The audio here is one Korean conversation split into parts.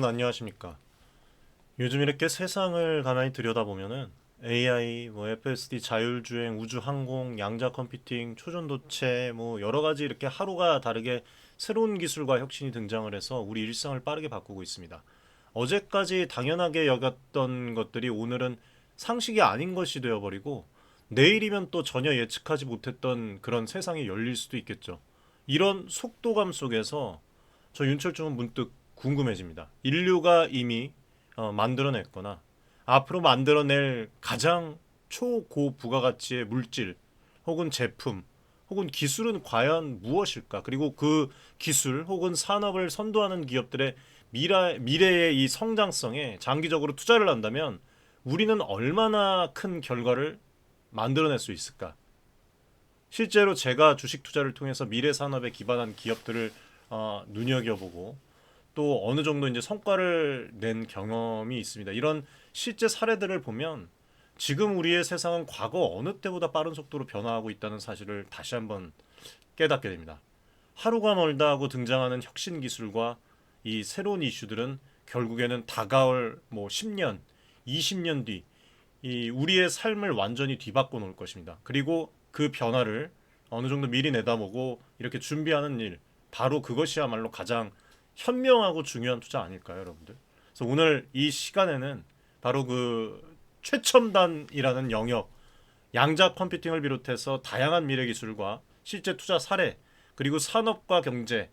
안녕하십니까. 요즘 이렇게 세상을 가만히 들여다보면은 AI, FSD, 자율주행, 우주항공, 양자 컴퓨팅, 초전도체 여러 가지 이렇게 하루가 다르게 새로운 기술과 혁신이 등장을 해서 우리 일상을 빠르게 바꾸고 있습니다. 어제까지 당연하게 여겼던 것들이 오늘은 상식이 아닌 것이 되어버리고 내일이면 또 전혀 예측하지 못했던 그런 세상이 열릴 수도 있겠죠. 이런 속도감 속에서 저 윤철중은 문득 궁금해집니다. 인류가 이미 만들어냈거나 앞으로 만들어낼 가장 초고 부가가치의 물질 혹은 제품 혹은 기술은 과연 무엇일까? 그리고 그 기술 혹은 산업을 선도하는 기업들의 미래의 이 성장성에 장기적으로 투자를 한다면 우리는 얼마나 큰 결과를 만들어낼 수 있을까? 실제로 제가 주식 투자를 통해서 미래 산업에 기반한 기업들을 눈여겨보고 또 어느 정도 이제 성과를 낸 경험이 있습니다. 이런 실제 사례들을 보면 지금 우리의 세상은 과거 어느 때보다 빠른 속도로 변화하고 있다는 사실을 다시 한번 깨닫게 됩니다. 하루가 멀다 하고 등장하는 혁신 기술과 이 새로운 이슈들은 결국에는 다가올 10년, 20년 뒤 이 우리의 삶을 완전히 뒤바꿔 놓을 것입니다. 그리고 그 변화를 어느 정도 미리 내다보고 이렇게 준비하는 일, 바로 그것이야말로 가장 현명하고 중요한 투자 아닐까요, 여러분들? 그래서 오늘 이 시간에는 바로 그 최첨단이라는 영역, 양자 컴퓨팅을 비롯해서 다양한 미래 기술과 실제 투자 사례, 그리고 산업과 경제,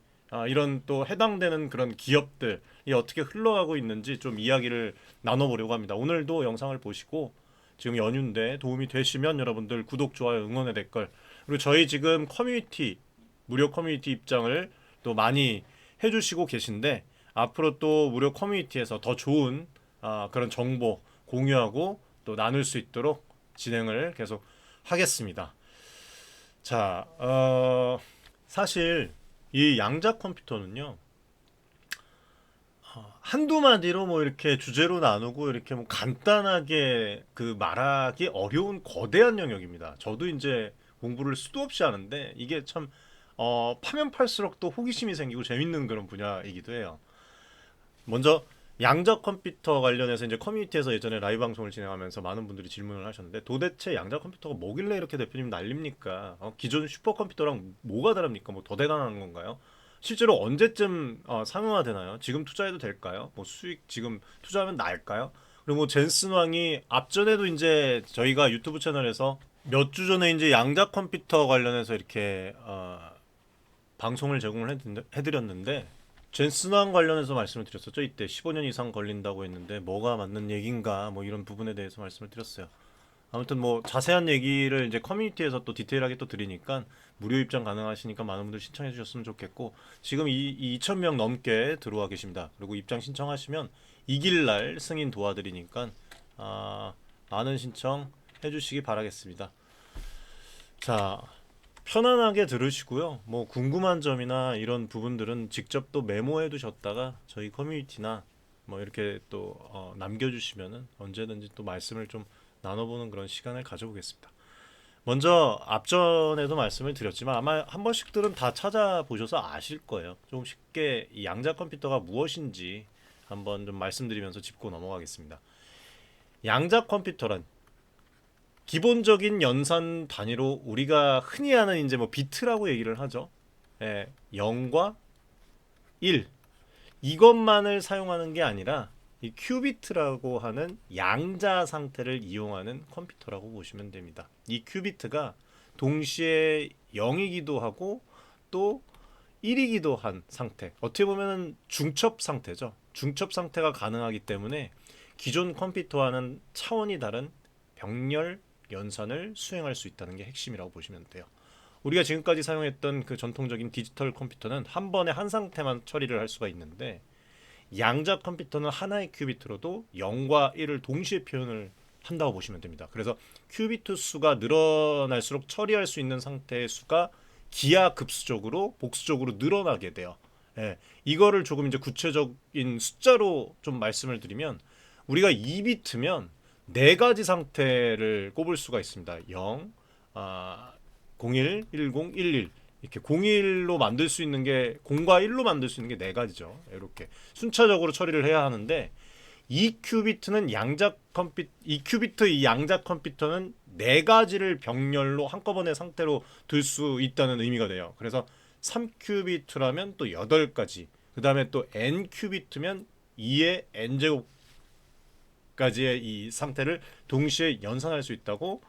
이런 또 해당되는 그런 기업들이 어떻게 흘러가고 있는지 좀 이야기를 나눠보려고 합니다. 오늘도 영상을 보시고 지금 연휴인데 도움이 되시면 여러분들 구독, 좋아요, 응원의 댓글, 그리고 저희 지금 커뮤니티, 무료 커뮤니티 입장을 또 많이 해주시고 계신데 앞으로 또 무료 커뮤니티에서 더 좋은 그런 정보 공유하고 또 나눌 수 있도록 진행을 계속 하겠습니다. 자, 사실 이 양자 컴퓨터는요, 한두 마디로 이렇게 주제로 나누고 이렇게 간단하게 그 말하기 어려운 거대한 영역입니다. 저도 이제 공부를 수도 없이 하는데 이게 참 파면 팔수록 또 호기심이 생기고 재밌는 그런 분야이기도 해요. 먼저 양자 컴퓨터 관련해서 이제 커뮤니티에서 예전에 라이브 방송을 진행하면서 많은 분들이 질문을 하셨는데 도대체 양자 컴퓨터가 뭐길래 이렇게 대표님 난립니까? 기존 슈퍼컴퓨터랑 뭐가 다릅니까? 뭐 더 대단한 건가요? 실제로 언제쯤 상용화되나요? 지금 투자해도 될까요? 뭐 수익 지금 투자하면 날까요? 그리고 젠슨 왕이 앞전에도 이제 저희가 유튜브 채널에서 몇 주 전에 이제 양자 컴퓨터 관련해서 이렇게 방송을 제공을 해드렸는데 젠슨왕 관련해서 말씀을 드렸었죠. 이때 15년 이상 걸린다고 했는데 뭐가 맞는 얘기인가 이런 부분에 대해서 말씀을 드렸어요. 아무튼 자세한 얘기를 이제 커뮤니티에서 또 디테일하게 또 드리니까 무료 입장 가능하시니까 많은 분들 신청해 주셨으면 좋겠고 지금 2,000명 넘게 들어와 계십니다. 그리고 입장 신청하시면 이길날 승인 도와드리니까 많은 신청 해주시기 바라겠습니다. 자, 편안하게 들으시고요. 궁금한 점이나 이런 부분들은 직접 또 메모해 두셨다가 저희 커뮤니티나 이렇게 또 남겨주시면은 언제든지 또 말씀을 좀 나눠보는 그런 시간을 가져보겠습니다. 먼저 앞전에도 말씀을 드렸지만 아마 한 번씩들은 다 찾아보셔서 아실 거예요. 좀 쉽게 이 양자 컴퓨터가 무엇인지 한번 좀 말씀드리면서 짚고 넘어가겠습니다. 양자 컴퓨터란 기본적인 연산 단위로 우리가 흔히 하는 이제 비트라고 얘기를 하죠. 0과 1 이것만을 사용하는 게 아니라 이 큐비트라고 하는 양자 상태를 이용하는 컴퓨터라고 보시면 됩니다. 이 큐비트가 동시에 0이기도 하고 또 1이기도 한 상태. 어떻게 보면 중첩 상태죠. 중첩 상태가 가능하기 때문에 기존 컴퓨터와는 차원이 다른 병렬 연산을 수행할 수 있다는 게 핵심이라고 보시면 돼요. 우리가 지금까지 사용했던 그 전통적인 디지털 컴퓨터는 한 번에 한 상태만 처리를 할 수가 있는데 양자 컴퓨터는 하나의 큐비트로도 0과 1을 동시에 표현을 한다고 보시면 됩니다. 그래서 큐비트 수가 늘어날수록 처리할 수 있는 상태의 수가 기하급수적으로 복수적으로 늘어나게 돼요. 이거를 조금 이제 구체적인 숫자로 좀 말씀을 드리면 우리가 2비트면 네 가지 상태를 꼽을 수가 있습니다. 0, 01, 10, 11 이렇게 0일로 만들 수 있는 게 0과 1로 만들 수 있는 게 네 가지죠. 이렇게 순차적으로 처리를 해야 하는데 2큐비트는 양자 컴퓨 2큐비트 이 양자 컴퓨터는 네 가지를 병렬로 한꺼번에 상태로 둘 수 있다는 의미가 돼요. 그래서 3큐비트라면 또 8가지. 그다음에 또 n큐비트면 2의 n제곱까지의 이 상태를 동시에 연산할 수 있다고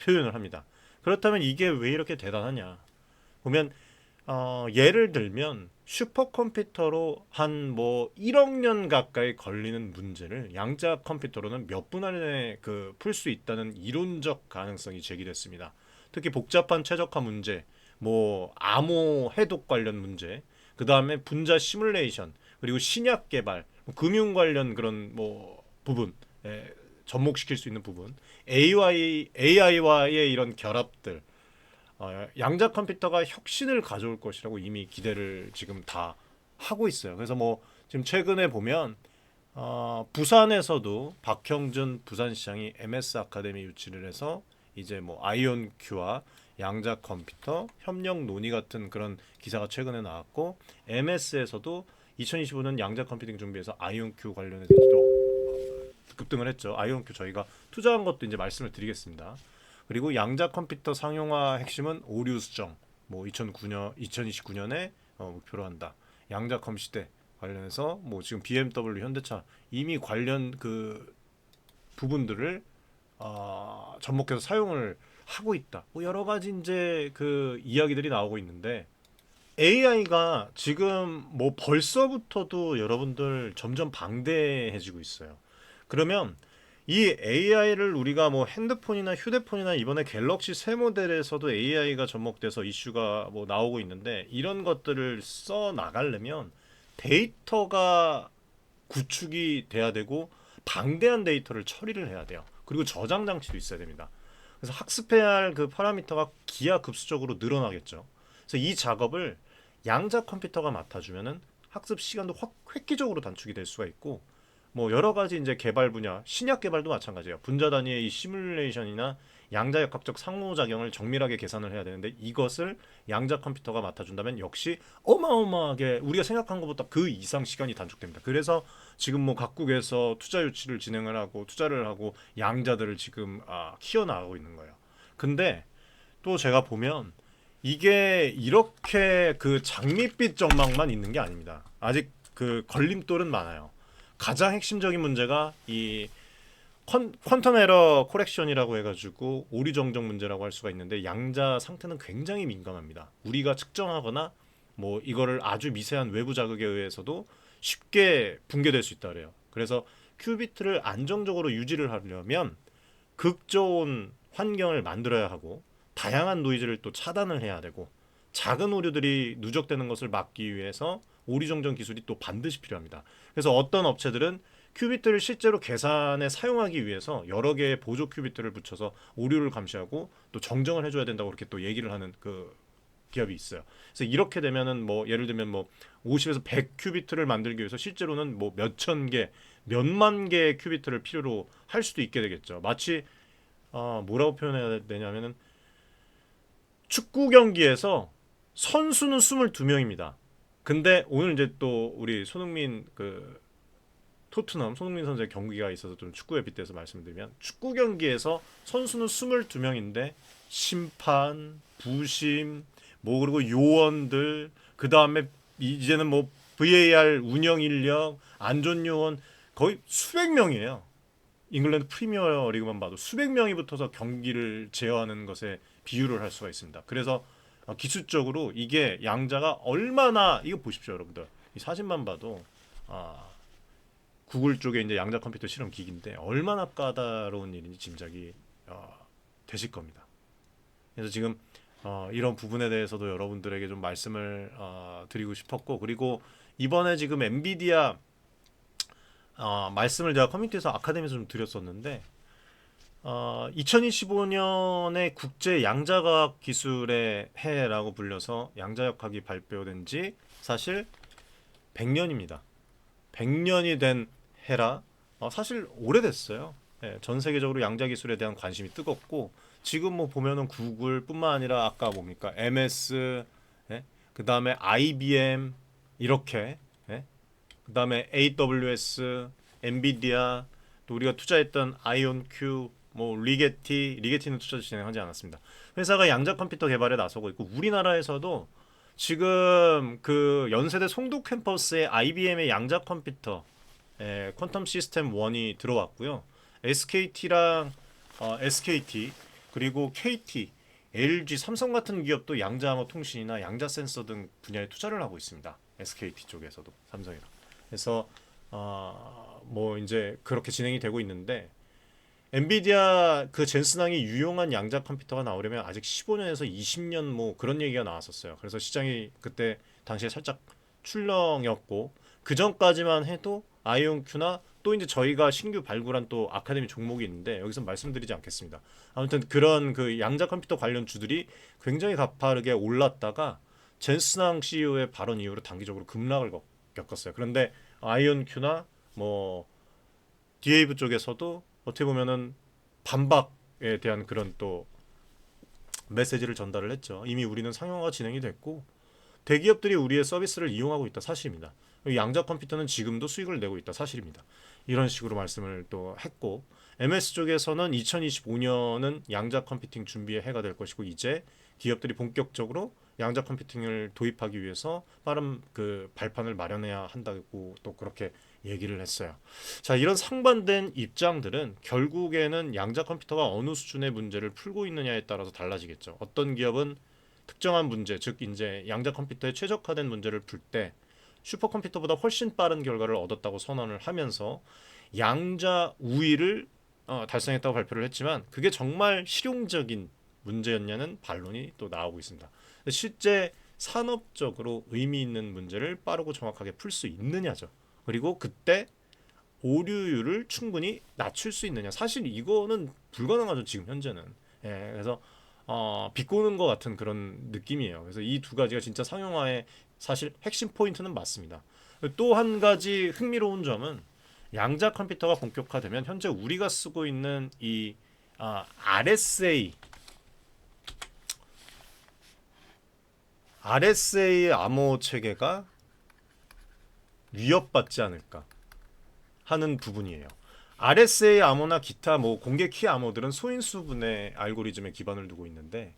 표현을 합니다. 그렇다면 이게 왜 이렇게 대단하냐? 보면 예를 들면 슈퍼컴퓨터로 한 뭐 1억 년 가까이 걸리는 문제를 양자 컴퓨터로는 몇 분 안에 그 풀 수 있다는 이론적 가능성이 제기됐습니다. 특히 복잡한 최적화 문제, 뭐 암호 해독 관련 문제, 그 다음에 분자 시뮬레이션, 그리고 신약 개발, 뭐 금융 관련 그런 뭐 부분, 접목시킬 수 있는 부분, AI와의 이런 결합들, 양자 컴퓨터가 혁신을 가져올 것이라고 이미 기대를 지금 다 하고 있어요. 그래서 뭐 지금 최근에 보면 부산에서도 박형준 부산시장이 MS 아카데미 유치를 해서 이제 뭐 아이온 큐와 양자 컴퓨터 협력 논의 같은 그런 기사가 최근에 나왔고 MS에서도 2025년 양자 컴퓨팅 준비해서 아이온 큐 관련해서 또 급등을 했죠. 아이온 큐 저희가 투자한 것도 이제 말씀을 드리겠습니다. 그리고 양자 컴퓨터 상용화 핵심은 오류 수정. 뭐 2029년에 목표로 한다. 양자 컴 시대 관련해서 뭐 지금 BMW 현대차 이미 관련 그 부분들을 접목해서 사용을 하고 있다. 뭐 여러 가지 이제 그 이야기들이 나오고 있는데 AI가 지금 뭐 벌써부터도 여러분들 점점 방대해지고 있어요. 그러면 이 AI를 우리가 뭐 핸드폰이나 휴대폰이나 이번에 갤럭시 새 모델에서도 AI가 접목돼서 이슈가 뭐 나오고 있는데 이런 것들을 써 나가려면 데이터가 구축이 돼야 되고 방대한 데이터를 처리를 해야 돼요. 그리고 저장 장치도 있어야 됩니다. 그래서 학습해야 할 그 파라미터가 기하급수적으로 늘어나겠죠. 그래서 이 작업을 양자 컴퓨터가 맡아주면은 학습 시간도 획기적으로 단축이 될 수가 있고 뭐 여러 가지 이제 개발 분야, 신약 개발도 마찬가지예요. 분자 단위의 이 시뮬레이션이나 양자역학적 상호작용을 정밀하게 계산을 해야 되는데 이것을 양자 컴퓨터가 맡아준다면 역시 어마어마하게 우리가 생각한 것보다 그 이상 시간이 단축됩니다. 그래서 지금 뭐 각국에서 투자 유치를 진행을 하고 투자를 하고 양자들을 지금 키워나가고 있는 거예요. 근데 또 제가 보면 이게 이렇게 그 장밋빛 전망만 있는 게 아닙니다. 아직 그 걸림돌은 많아요. 가장 핵심적인 문제가 이 퀀텀 에러 코렉션이라고 해가지고 오류 정정 문제라고 할 수가 있는데 양자 상태는 굉장히 민감합니다. 우리가 측정하거나 뭐 이거를 아주 미세한 외부 자극에 의해서도 쉽게 붕괴될 수 있다 그래요. 그래서 큐비트를 안정적으로 유지를 하려면 극저온 환경을 만들어야 하고 다양한 노이즈를 또 차단을 해야 되고 작은 오류들이 누적되는 것을 막기 위해서 오류 정정 기술이 또 반드시 필요합니다. 그래서 어떤 업체들은 큐비트를 실제로 계산에 사용하기 위해서 여러 개의 보조 큐비트를 붙여서 오류를 감시하고 또 정정을 해줘야 된다고 그렇게 또 얘기를 하는 그 기업이 있어요. 그래서 이렇게 되면은 뭐 예를 들면 뭐 50에서 100 큐비트를 만들기 위해서 실제로는 뭐 몇천 개, 몇만 개의 큐비트를 필요로 할 수도 있게 되겠죠. 마치 뭐라고 표현해야 되냐면은 축구 경기에서 선수는 22명입니다. 근데 오늘 이제 또 우리 손흥민 그 토트넘 손흥민 선수의 경기가 있어서 좀 축구에 빗대서 말씀드리면 축구 경기에서 선수는 22명인데 심판, 부심, 뭐 그리고 요원들 그 다음에 이제는 뭐 VAR 운영 인력, 안전 요원 거의 수백 명이에요. 잉글랜드 프리미어 리그만 봐도 수백 명이 붙어서 경기를 제어하는 것에 비유를 할 수가 있습니다. 그래서 기술적으로 이게 양자가 얼마나 이거 보십시오, 여러분들. 이 사진만 봐도 구글 쪽에 이제 양자 컴퓨터 실험 기기인데 얼마나 까다로운 일인지 짐작이 되실 겁니다. 그래서 지금 이런 부분에 대해서도 여러분들에게 좀 말씀을 드리고 싶었고 그리고 이번에 지금 엔비디아 말씀을 제가 커뮤니티에서 아카데미에서 좀 드렸었는데 2025년에 국제 양자과학 기술의 해라고 불려서 양자역학이 발표된 지 사실 100년입니다. 100년이 된 해라 사실 오래됐어요. 예, 전 세계적으로 양자 기술에 대한 관심이 뜨겁고 지금 뭐 보면은 구글뿐만 아니라 아까 뭡니까 MS 그 다음에 IBM 이렇게, 예? 그 다음에 AWS, 엔비디아, 또 우리가 투자했던 아이온큐, 뭐 리게티는 투자 진행하지 않았습니다. 회사가 양자 컴퓨터 개발에 나서고 있고 우리나라에서도 지금 그 연세대 송도 캠퍼스에 IBM의 양자 컴퓨터 퀀텀 시스템 1이 들어왔고요. SKT랑 SKT 그리고 KT, LG, 삼성 같은 기업도 양자 암호 통신이나 양자 센서 등 분야에 투자를 하고 있습니다. SKT 쪽에서도 삼성이랑. 그래서 뭐 이제 그렇게 진행이 되고 있는데 엔비디아 그 젠슨왕이 유용한 양자 컴퓨터가 나오려면 아직 15년에서 20년 뭐 그런 얘기가 나왔었어요. 그래서 시장이 그때 당시에 살짝 출렁였고 그 전까지만 해도 아이온큐나 또 이제 저희가 신규 발굴한 또 아카데미 종목이 있는데 여기서 말씀드리지 않겠습니다. 아무튼 그런 그 양자 컴퓨터 관련 주들이 굉장히 가파르게 올랐다가 젠슨왕 CEO의 발언 이후로 단기적으로 급락을 겪었어요. 그런데 아이온큐나 뭐 디에이브 쪽에서도 어떻게 보면은 반박에 대한 그런 또 메시지를 전달을 했죠. 이미 우리는 상용화가 진행이 됐고 대기업들이 우리의 서비스를 이용하고 있다 사실입니다. 양자 컴퓨터는 지금도 수익을 내고 있다 사실입니다. 이런 식으로 말씀을 또 했고 MS 쪽에서는 2025년은 양자 컴퓨팅 준비의 해가 될 것이고 이제 기업들이 본격적으로 양자 컴퓨팅을 도입하기 위해서 빠른 그 발판을 마련해야 한다고 또 그렇게 얘기를 했어요. 자, 이런 상반된 입장들은 결국에는 양자 컴퓨터가 어느 수준의 문제를 풀고 있느냐에 따라서 달라지겠죠. 어떤 기업은 특정한 문제, 즉 이제 양자 컴퓨터에 최적화된 문제를 풀 때 슈퍼컴퓨터보다 훨씬 빠른 결과를 얻었다고 선언을 하면서 양자 우위를 달성했다고 발표를 했지만 그게 정말 실용적인 문제였냐는 반론이 또 나오고 있습니다. 실제 산업적으로 의미 있는 문제를 빠르고 정확하게 풀 수 있느냐죠. 그리고 그때 오류율을 충분히 낮출 수 있느냐. 사실 이거는 불가능하죠. 지금 현재는. 그래서 비꼬는 것 같은 그런 느낌이에요. 그래서 이 두 가지가 진짜 상용화의 사실 핵심 포인트는 맞습니다. 또 한 가지 흥미로운 점은 양자 컴퓨터가 본격화되면 현재 우리가 쓰고 있는 이 RSA 암호 체계가 위협받지 않을까 하는 부분이에요. RSA 암호나 기타 뭐 공개 키 암호들은 소인수 분의 알고리즘에 기반을 두고 있는데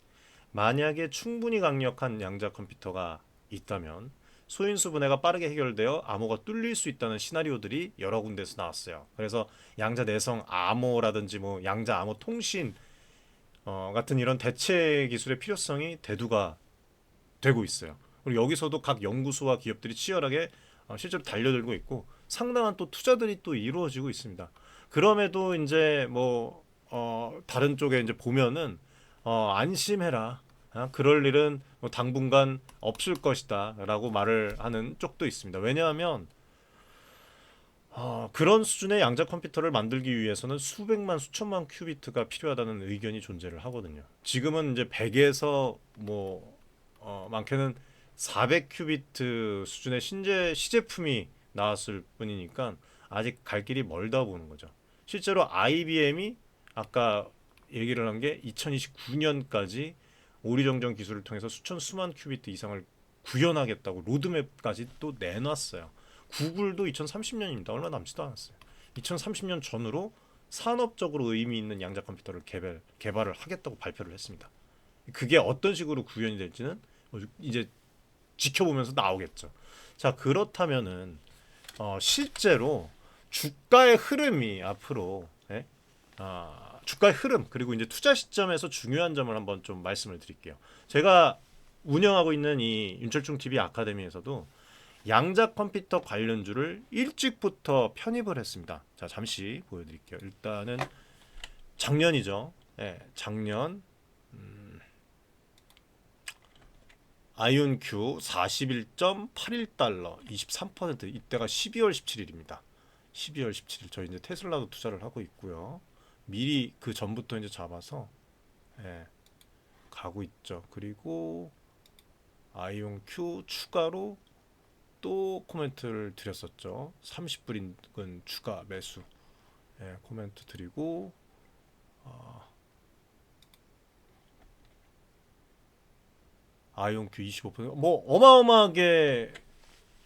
만약에 충분히 강력한 양자 컴퓨터가 있다면 소인수 분해가 빠르게 해결되어 암호가 뚫릴 수 있다는 시나리오들이 여러 군데서 나왔어요. 그래서 양자 내성 암호라든지 뭐 양자 암호 통신 같은 이런 대체 기술의 필요성이 대두가 되고 있어요. 그리고 여기서도 각 연구소와 기업들이 치열하게 실제로 달려들고 있고 상당한 또 투자들이 또 이루어지고 있습니다. 그럼에도 이제 뭐 다른 쪽에 이제 보면은 안심해라. 그럴 일은 뭐 당분간 없을 것이다라고 말을 하는 쪽도 있습니다. 왜냐하면 그런 수준의 양자 컴퓨터를 만들기 위해서는 수백만 수천만 큐비트가 필요하다는 의견이 존재를 하거든요. 지금은 이제 100에서 뭐 많게는 400 큐비트 수준의 시제품이 나왔을 뿐이니까 아직 갈 길이 멀다 보는 거죠. 실제로 IBM이 아까 얘기를 한 게 2029년까지 오리정정 기술을 통해서 수만 큐비트 이상을 구현하겠다고 로드맵까지 또 내놨어요. 구글도 2030년입니다. 얼마 남지도 않았어요. 2030년 전으로 산업적으로 의미 있는 양자 컴퓨터를 개발을 하겠다고 발표를 했습니다. 그게 어떤 식으로 구현이 될지는 이제 지켜보면서 나오겠죠. 자, 그렇다면은 실제로 주가의 흐름이 앞으로 주가의 흐름 그리고 이제 투자 시점에서 중요한 점을 한번 좀 말씀을 드릴게요. 제가 운영하고 있는 이 윤철중 TV 아카데미에서도 양자 컴퓨터 관련주를 일찍부터 편입을 했습니다. 자, 잠시 보여드릴게요. 일단은 작년이죠. 작년 아이온큐 41.81달러 23% 이때가 12월 17일입니다. 12월 17일 저희 이제 테슬라도 투자를 하고 있고요. 미리 그 전부터 이제 잡아서 가고 있죠. 그리고 아이온큐 추가로 또 코멘트를 드렸었죠. 30불 인근 추가 매수 코멘트 드리고 아이온 q 25%뭐 어마어마하게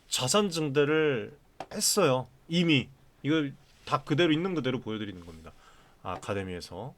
자산 증대를 했어요. 이미 이걸 다 그대로 있는 그대로 보여드리는 겁니다. 아카데미에서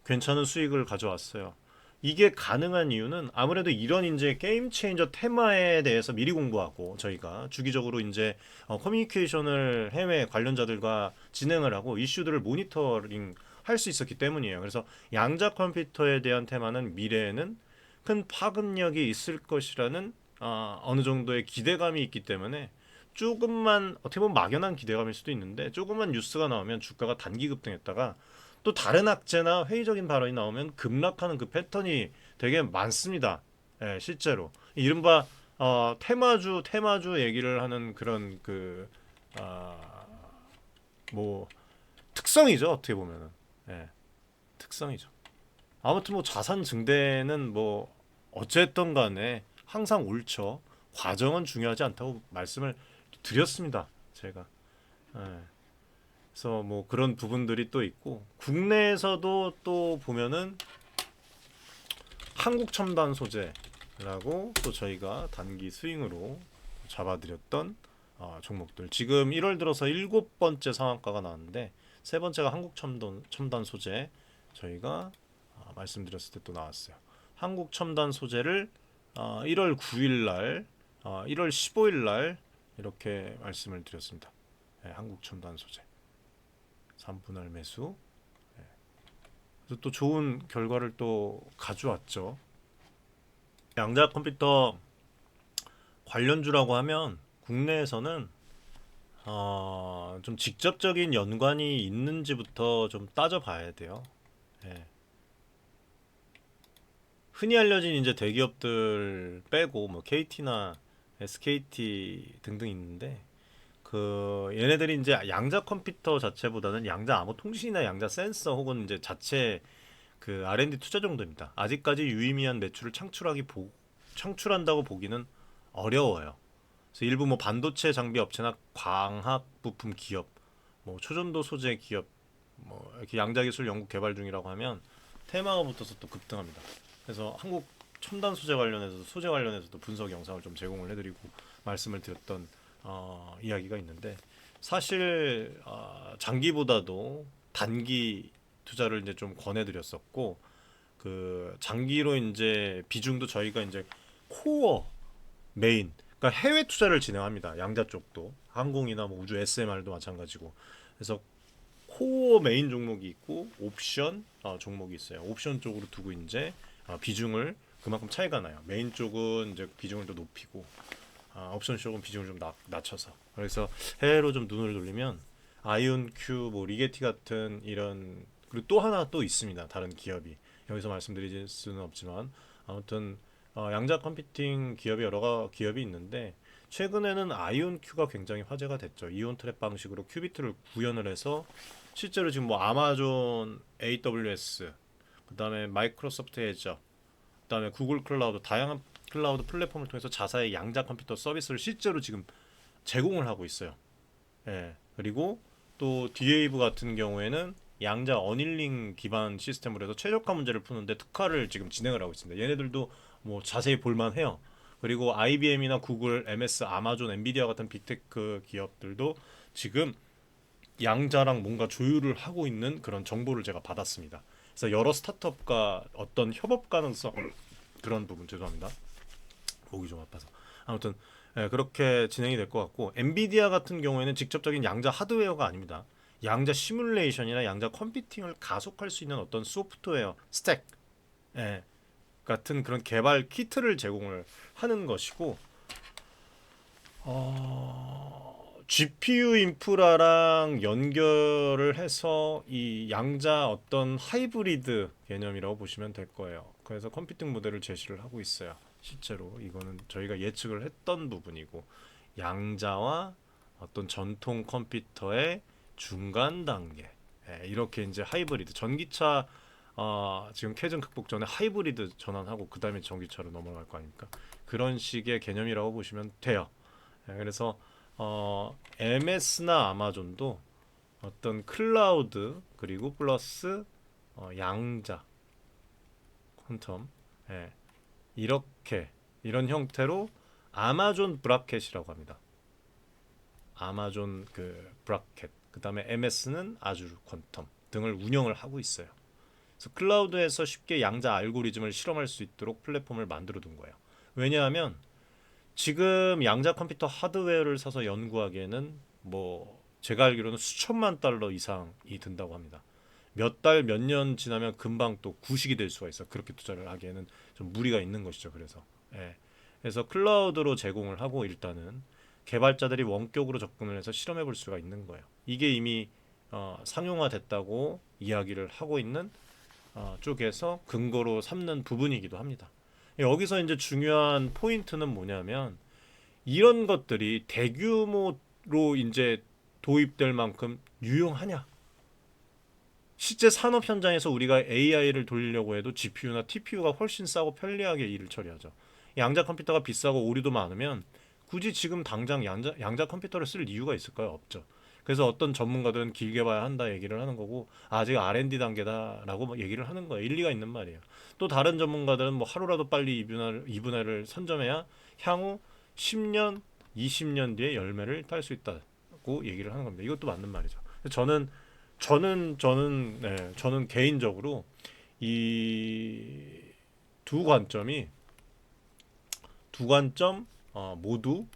괜찮은 수익을 가져왔어요. 이게 가능한 이유는 아무래도 이런 이제 게임 체인저 테마에 대해서 미리 공부하고 저희가 주기적으로 이제 커뮤니케이션을 해외 관련자들과 진행을 하고 이슈들을 모니터링 할 수 있었기 때문이에요. 그래서 양자 컴퓨터에 대한 테마는 미래에는 큰 파급력이 있을 것이라는 어느 정도의 기대감이 있기 때문에 조금만 어떻게 보면 막연한 기대감일 수도 있는데 조금만 뉴스가 나오면 주가가 단기 급등했다가 또 다른 악재나 회의적인 발언이 나오면 급락하는 그 패턴이 되게 많습니다. 예, 실제로 이른바 테마주 얘기를 하는 그런 그 뭐 특성이죠. 어떻게 보면은 예, 특성이죠. 아무튼 뭐 자산 증대는 뭐 어쨌든 간에 항상 옳죠. 과정은 중요하지 않다고 말씀을 드렸습니다. 제가. 예. 그래서 뭐 그런 부분들이 또 있고 국내에서도 또 보면은 한국 첨단 소재라고 또 저희가 단기 스윙으로 잡아드렸던 종목들 지금 1월 들어서 7번째 상한가가 나왔는데 세 번째가 한국 첨단 소재 저희가 말씀드렸을 때 또 나왔어요. 한국 첨단 소재를 1월 9일 날, 1월 15일 날 이렇게 말씀을 드렸습니다. 네, 한국 첨단 소재 3분할 매수. 네. 그래서 또 좋은 결과를 또 가져왔죠. 양자 컴퓨터 관련주라고 하면 국내에서는 좀 직접적인 연관이 있는지부터 좀 따져봐야 돼요. 예. 흔히 알려진 이제 대기업들 빼고 뭐 KT나 SKT 등등 있는데 그 얘네들이 이제 양자 컴퓨터 자체보다는 양자 암호 통신이나 양자 센서 혹은 이제 자체 그 R&D 투자 정도입니다. 아직까지 유의미한 매출을 창출한다고 보기는 어려워요. 그래서 일부 뭐 반도체 장비 업체나 광학 부품 기업, 뭐 초전도 소재 기업, 뭐 이렇게 양자 기술 연구 개발 중이라고 하면 테마가 붙어서 또 급등합니다. 그래서 한국 첨단 소재 관련해서도 분석 영상을 좀 제공을 해드리고 말씀을 드렸던 이야기가 있는데 사실 장기보다도 단기 투자를 이제 좀 권해드렸었고 그 장기로 이제 비중도 저희가 이제 코어 메인 그러니까 해외 투자를 진행합니다. 양자 쪽도 항공이나 뭐 우주 SMR도 마찬가지고 그래서 코어 메인 종목이 있고 옵션 종목이 있어요. 옵션 쪽으로 두고 이제 비중을 그만큼 차이가 나요. 메인 쪽은 이제 비중을 더 높이고 옵션 쪽은 비중을 좀 낮춰서 그래서 해외로 좀 눈을 돌리면 아이온 큐, 뭐 리게티 같은 이런 그리고 또 하나 또 있습니다. 다른 기업이 여기서 말씀드릴 수는 없지만 아무튼 양자 컴퓨팅 기업이 기업이 있는데 최근에는 아이온 큐가 굉장히 화제가 됐죠. 이온 트랩 방식으로 큐비트를 구현을 해서 실제로 지금 뭐 아마존 AWS 그다음에 마이크로소프트 애저 그다음에 구글 클라우드 다양한 클라우드 플랫폼을 통해서 자사의 양자 컴퓨터 서비스를 실제로 지금 제공을 하고 있어요. 예. 그리고 또 디에이브 같은 경우에는 양자 어닐링 기반 시스템으로 해서 최적화 문제를 푸는데 특화를 지금 진행을 하고 있습니다. 얘네들도 뭐 자세히 볼만해요. 그리고 IBM이나 구글, MS, 아마존, 엔비디아 같은 빅테크 기업들도 지금 양자랑 뭔가 조율을 하고 있는 그런 정보를 제가 받았습니다. 그래서 여러 스타트업과 어떤 협업 가능성 그런 부분 죄송합니다. 목이 좀 아파서 아무튼 그렇게 진행이 될 것 같고 엔비디아 같은 경우에는 직접적인 양자 하드웨어가 아닙니다. 양자 시뮬레이션이나 양자 컴퓨팅을 가속할 수 있는 어떤 소프트웨어 스택 같은 그런 개발 키트를 제공을 하는 것이고 GPU 인프라랑 연결을 해서 이 양자 어떤 하이브리드 개념이라고 보시면 될 거예요. 그래서 컴퓨팅 모델을 제시를 하고 있어요. 실제로 이거는 저희가 예측을 했던 부분이고 양자와 어떤 전통 컴퓨터의 중간 단계 이렇게 이제 하이브리드 전기차 지금 캐전 극복 전에 하이브리드 전환하고 그 다음에 전기차로 넘어갈 거 아닙니까? 그런 식의 개념이라고 보시면 돼요. 그래서 MS나 아마존도 어떤 클라우드 그리고 플러스 양자 퀀텀 이렇게 이런 형태로 아마존 브라켓이라고 합니다. 아마존 브라켓, 그 다음에 MS는 아주르 퀀텀 등을 운영을 하고 있어요. 그래서 클라우드에서 쉽게 양자 알고리즘을 실험할 수 있도록 플랫폼을 만들어 둔 거예요. 왜냐하면 지금 양자 컴퓨터 하드웨어를 사서 연구하기에는 뭐 제가 알기로는 수천만 달러 이상이 든다고 합니다. 몇 달, 몇 년 지나면 금방 또 구식이 될 수가 있어. 그렇게 투자를 하기에는 좀 무리가 있는 것이죠. 예. 그래서 클라우드로 제공을 하고 일단은 개발자들이 원격으로 접근을 해서 실험해 볼 수가 있는 거예요. 이게 이미 상용화됐다고 이야기를 하고 있는 쪽에서 근거로 삼는 부분이기도 합니다. 여기서 이제 중요한 포인트는 뭐냐면 이런 것들이 대규모로 이제 도입될 만큼 유용하냐? 실제 산업 현장에서 우리가 AI를 돌리려고 해도 GPU나 TPU가 훨씬 싸고 편리하게 일을 처리하죠. 양자 컴퓨터가 비싸고 오류도 많으면 굳이 지금 당장 양자 컴퓨터를 쓸 이유가 있을까요? 없죠. 그래서 어떤 전문가들은 길게 봐야 한다 얘기를 하는 거고 아직 R&D 단계다라고 얘기를 하는 거예요. 일리가 있는 말이에요. 또 다른 전문가들은 뭐 하루라도 빨리 이분할을 선점해야 향후 10년, 20년 뒤에 열매를 딸 수 있다고 얘기를 하는 겁니다. 이것도 맞는 말이죠. 저는 개인적으로 이 두 관점이 두 관점 모두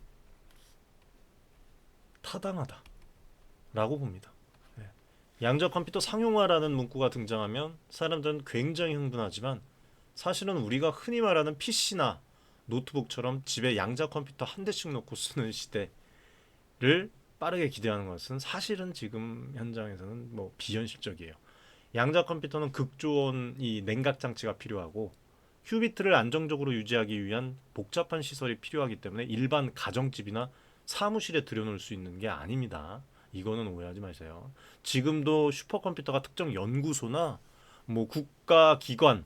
타당하다라고 봅니다. 네. 양자 컴퓨터 상용화라는 문구가 등장하면 사람들은 굉장히 흥분하지만 사실은 우리가 흔히 말하는 PC나 노트북처럼 집에 양자 컴퓨터 한 대씩 놓고 쓰는 시대를 빠르게 기대하는 것은 사실은 지금 현장에서는 뭐 비현실적이에요. 양자 컴퓨터는 극조온 이 냉각 장치가 필요하고 휴비트를 안정적으로 유지하기 위한 복잡한 시설이 필요하기 때문에 일반 가정집이나 사무실에 들여놓을 수 있는 게 아닙니다. 이거는 오해하지 마세요. 지금도 슈퍼컴퓨터가 특정 연구소나 뭐 국가기관,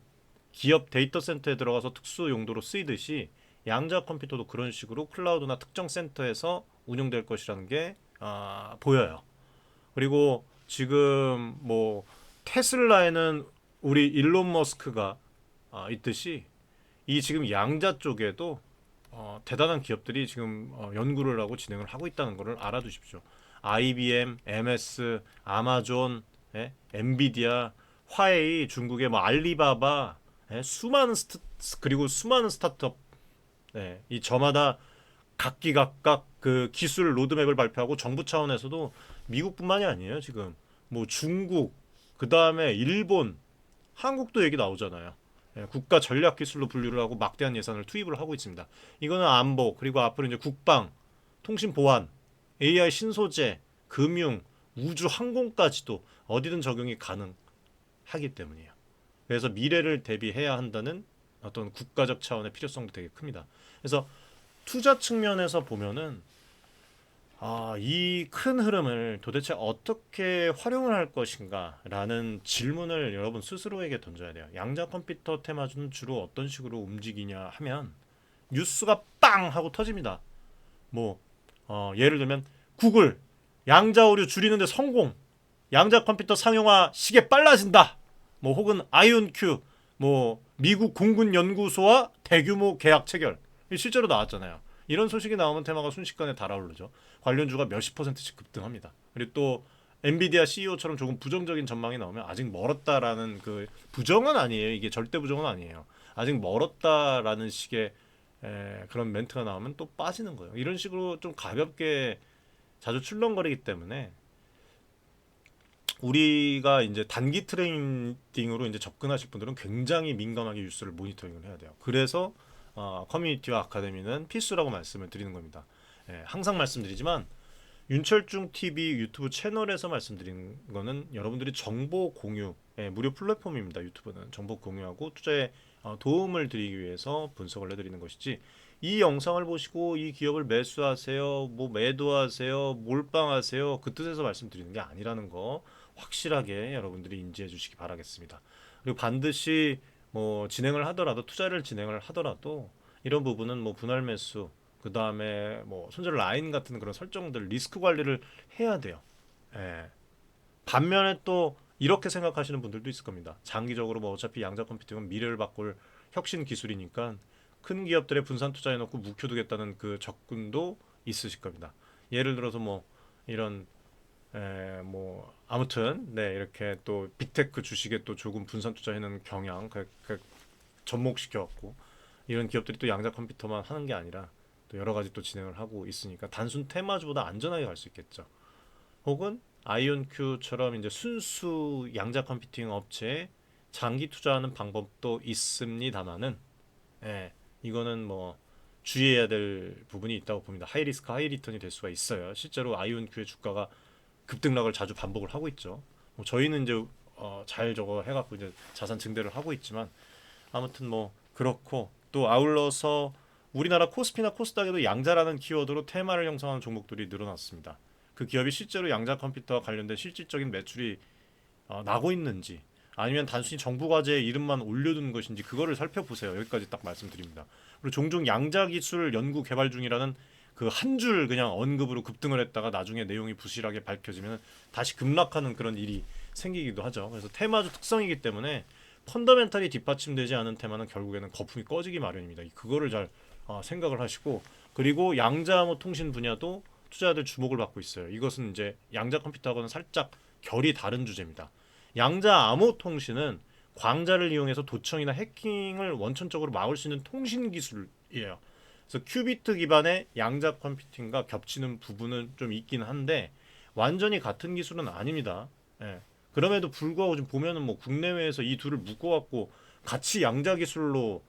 기업 데이터 센터에 들어가서 특수 용도로 쓰이듯이 양자 컴퓨터도 그런 식으로 클라우드나 특정 센터에서 운영될 것이라는 게 보여요. 그리고 지금 뭐 테슬라에는 우리 일론 머스크가 있듯이 이 지금 양자 쪽에도 대단한 기업들이 지금 연구를 하고 진행을 하고 있다는 것을 알아두십시오. IBM, MS, 아마존, 엔비디아, 화웨이, 중국의 뭐 알리바바, 그리고 수많은 스타트업, 이 저마다 각기각각 그 기술 로드맵을 발표하고 정부 차원에서도 미국뿐만이 아니에요. 지금 뭐 중국, 그 다음에 일본, 한국도 얘기 나오잖아요. 국가 전략 기술로 분류를 하고 막대한 예산을 투입을 하고 있습니다. 이거는 안보 그리고 앞으로 이제 국방, 통신 보안, AI 신소재, 금융, 우주 항공까지도 어디든 적용이 가능하기 때문이에요. 그래서 미래를 대비해야 한다는 어떤 국가적 차원의 필요성도 되게 큽니다. 그래서 투자 측면에서 보면은 이 큰 흐름을 도대체 어떻게 활용을 할 것인가라는 질문을 여러분 스스로에게 던져야 돼요. 양자 컴퓨터 테마주는 주로 어떤 식으로 움직이냐 하면 뉴스가 빵 하고 터집니다. 뭐 예를 들면 구글 양자 오류 줄이는데 성공, 양자 컴퓨터 상용화 시계 빨라진다. 뭐 혹은 아이온큐 뭐 미국 공군 연구소와 대규모 계약 체결 실제로 나왔잖아요. 이런 소식이 나오면 테마가 순식간에 달아오르죠. 관련주가 몇십 퍼센트씩 급등합니다. 그리고 또 엔비디아 CEO처럼 조금 부정적인 전망이 나오면 아직 멀었다라는 그 부정은 아니에요. 이게 절대 부정은 아니에요. 아직 멀었다라는 식의 그런 멘트가 나오면 또 빠지는 거예요. 이런 식으로 좀 가볍게 자주 출렁거리기 때문에 우리가 이제 단기 트레이딩으로 이제 접근하실 분들은 굉장히 민감하게 뉴스를 모니터링을 해야 돼요. 그래서 커뮤니티와 아카데미는 필수라고 말씀을 드리는 겁니다. 항상 말씀드리지만 윤철중 TV 유튜브 채널에서 말씀드린 거는 여러분들이 정보 공유, 무료 플랫폼입니다. 유튜브는 정보 공유하고 투자에 도움을 드리기 위해서 분석을 해드리는 것이지 이 영상을 보시고 이 기업을 매수하세요, 뭐 매도하세요, 몰빵하세요 그 뜻에서 말씀드리는 게 아니라는 거 확실하게 여러분들이 인지해 주시기 바라겠습니다. 그리고 반드시 뭐 진행을 하더라도 투자를 진행을 하더라도 이런 부분은 뭐 분할 매수 그 다음에 뭐 손절 라인 같은 그런 설정들 리스크 관리를 해야 돼요. 예. 반면에 또 이렇게 생각하시는 분들도 있을 겁니다. 장기적으로 뭐 어차피 양자 컴퓨팅은 미래를 바꿀 혁신 기술이니까 큰 기업들의 분산 투자해놓고 묵혀두겠다는 그 적군도 있으실 겁니다. 예를 들어서 뭐 이런 뭐 아무튼 네 이렇게 또 빅테크 주식에 또 조금 분산 투자해놓은 경향 접목시켜갖고 이런 기업들이 또 양자 컴퓨터만 하는 게 아니라 또 여러 가지 또 진행을 하고 있으니까 단순 테마주보다 안전하게 갈 수 있겠죠. 혹은 아이온큐처럼 이제 순수 양자 컴퓨팅 업체에 장기 투자하는 방법도 있습니다만은 이거는 뭐 주의해야 될 부분이 있다고 봅니다. 하이 리스크 하이 리턴이 될 수가 있어요. 실제로 아이온큐의 주가가 급등락을 자주 반복을 하고 있죠. 뭐 저희는 이제 잘 저거 해갖고 이제 자산 증대를 하고 있지만 아무튼 뭐 그렇고 또 아울러서 우리나라 코스피나 코스닥에도 양자라는 키워드로 테마를 형성하는 종목들이 늘어났습니다. 그 기업이 실제로 양자 컴퓨터와 관련된 실질적인 매출이 나고 있는지 아니면 단순히 정부 과제에 이름만 올려둔 것인지 그거를 살펴보세요. 여기까지 딱 말씀드립니다. 그리고 종종 양자 기술 연구 개발 중이라는 그 한 줄 그냥 언급으로 급등을 했다가 나중에 내용이 부실하게 밝혀지면 다시 급락하는 그런 일이 생기기도 하죠. 그래서 테마주 특성이기 때문에 펀더멘탈이 뒷받침되지 않은 테마는 결국에는 거품이 꺼지기 마련입니다. 그거를 잘 생각을 하시고 그리고 양자암호 통신 분야도 투자자들 주목을 받고 있어요. 이것은 이제 양자 컴퓨터하고는 살짝 결이 다른 주제입니다. 양자 암호 통신은 광자를 이용해서 도청이나 해킹을 원천적으로 막을 수 있는 통신 기술이에요. 그래서 큐비트 기반의 양자 컴퓨팅과 겹치는 부분은 좀 있긴 한데 완전히 같은 기술은 아닙니다. 예. 그럼에도 불구하고 좀 보면은 뭐 국내외에서 이 둘을 묶어갖고 같이 양자 기술로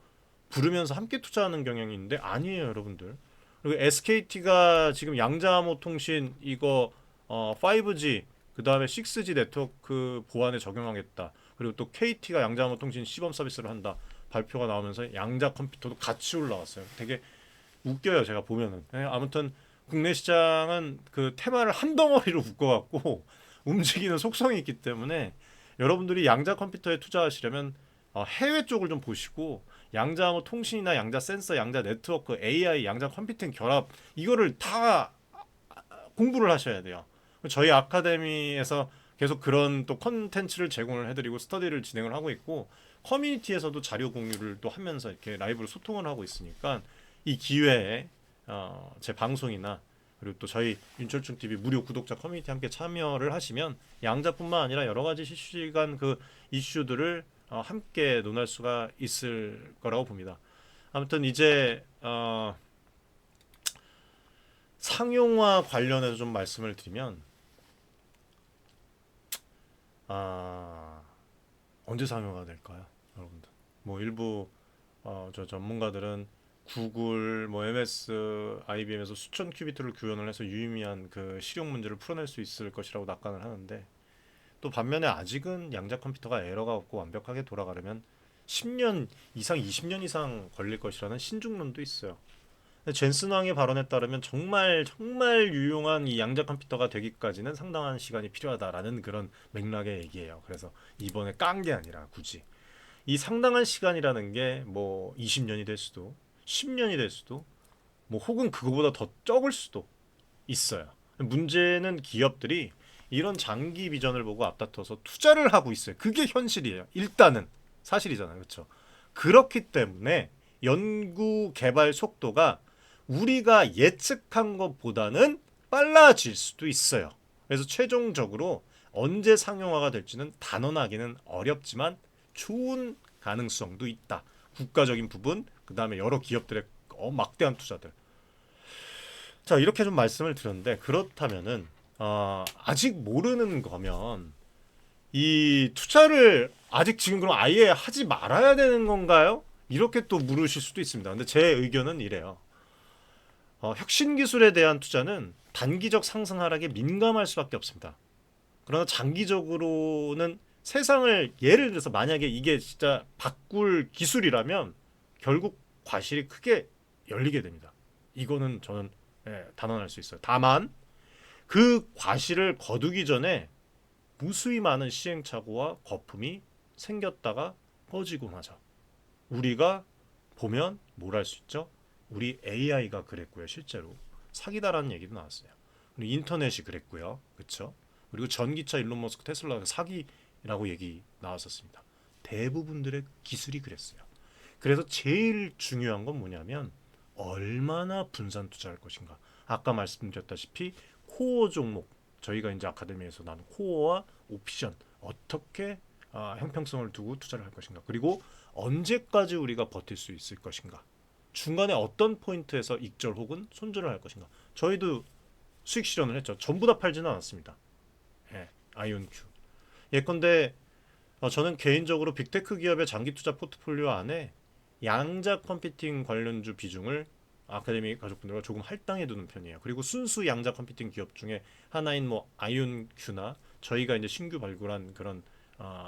부르면서 함께 투자하는 경향이 있는데 아니에요, 여러분들. 그리고 SKT가 지금 양자암호 통신 이거 5G 그 다음에 6G 네트워크 보안에 적용하겠다. 그리고 또 KT가 양자암호 통신 시범 서비스를 한다. 발표가 나오면서 양자 컴퓨터도 같이 올라왔어요. 되게 웃겨요, 제가 보면은. 아무튼 국내 시장은 그 테마를 한 덩어리로 묶어갖고 움직이는 속성이 있기 때문에 여러분들이 양자 컴퓨터에 투자하시려면 해외 쪽을 좀 보시고 양자 뭐 통신이나 양자 센서, 양자 네트워크, AI, 양자 컴퓨팅 결합 이거를 다 공부를 하셔야 돼요. 저희 아카데미에서 계속 그런 또 컨텐츠를 제공을 해드리고 스터디를 진행을 하고 있고 커뮤니티에서도 자료 공유를 또 하면서 이렇게 라이브로 소통을 하고 있으니까 이 기회에 제 방송이나 그리고 또 저희 윤철중 TV 무료 구독자 커뮤니티 함께 참여를 하시면 양자뿐만 아니라 여러 가지 실시간 그 이슈들을 함께 논할 수가 있을 거라고 봅니다. 아무튼 이제 상용화 관련해서 좀 말씀을 드리면 언제 상용화가 될까요, 여러분들? 뭐 일부 저 전문가들은 구글, 뭐 MS, IBM에서 수천 큐비트를 구현을 해서 유의미한 그 실용 문제를 풀어낼 수 있을 것이라고 낙관을 하는데 또 반면에 아직은 양자 컴퓨터가 에러가 없고 완벽하게 돌아가려면 10년 이상, 20년 이상 걸릴 것이라는 신중론도 있어요. 젠슨 왕의 발언에 따르면 정말 정말 유용한 이 양자 컴퓨터가 되기까지는 상당한 시간이 필요하다라는 그런 맥락의 얘기예요. 그래서 이번에 깐 게 아니라 굳이 이 상당한 시간이라는 게 뭐 20년이 될 수도 10년이 될 수도 뭐 혹은 그거보다 더 적을 수도 있어요. 문제는 기업들이 이런 장기 비전을 보고 앞다퉈서 투자를 하고 있어요. 그게 현실이에요. 일단은 사실이잖아요. 그렇죠? 그렇기 때문에 연구 개발 속도가 우리가 예측한 것보다는 빨라질 수도 있어요. 그래서 최종적으로 언제 상용화가 될지는 단언하기는 어렵지만 좋은 가능성도 있다. 국가적인 부분, 그 다음에 여러 기업들의 막대한 투자들. 자, 이렇게 좀 말씀을 드렸는데 그렇다면은 아직 모르는 거면 이 투자를 아직 지금 그럼 아예 하지 말아야 되는 건가요? 이렇게 또 물으실 수도 있습니다. 근데 제 의견은 이래요. 혁신 기술에 대한 투자는 단기적 상승 하락에 민감할 수밖에 없습니다. 그러나 장기적으로는 세상을 예를 들어서 만약에 이게 진짜 바꿀 기술이라면 결국 과실이 크게 열리게 됩니다. 이거는 저는 단언할 수 있어요. 다만 그 과실을 거두기 전에 무수히 많은 시행착오와 거품이 생겼다가 꺼지고 나죠. 우리가 보면 뭘 할 수 있죠? 우리 AI가 그랬고요. 실제로 사기다라는 얘기도 나왔어요. 그리고 인터넷이 그랬고요. 그렇죠? 그리고 전기차 일론 머스크 테슬라가 사기라고 얘기 나왔었습니다. 대부분들의 기술이 그랬어요. 그래서 제일 중요한 건 뭐냐면 얼마나 분산 투자할 것인가. 아까 말씀드렸다시피 코어 종목, 저희가 이제 아카데미에서 나눈 코어와 옵션 어떻게 형평성을 두고 투자를 할 것인가. 그리고 언제까지 우리가 버틸 수 있을 것인가. 중간에 어떤 포인트에서 익절 혹은 손절을 할 것인가. 저희도 수익 실현을 했죠. 전부 다 팔지는 않았습니다. 예, 아이온큐. 예컨대 저는 개인적으로 빅테크 기업의 장기 투자 포트폴리오 안에 양자 컴퓨팅 관련주 비중을 아카데미 가족분들과 조금 할당해 두는 편이에요. 그리고 순수 양자 컴퓨팅 기업 중에 하나인 뭐 아이온큐나 저희가 이제 신규 발굴한 그런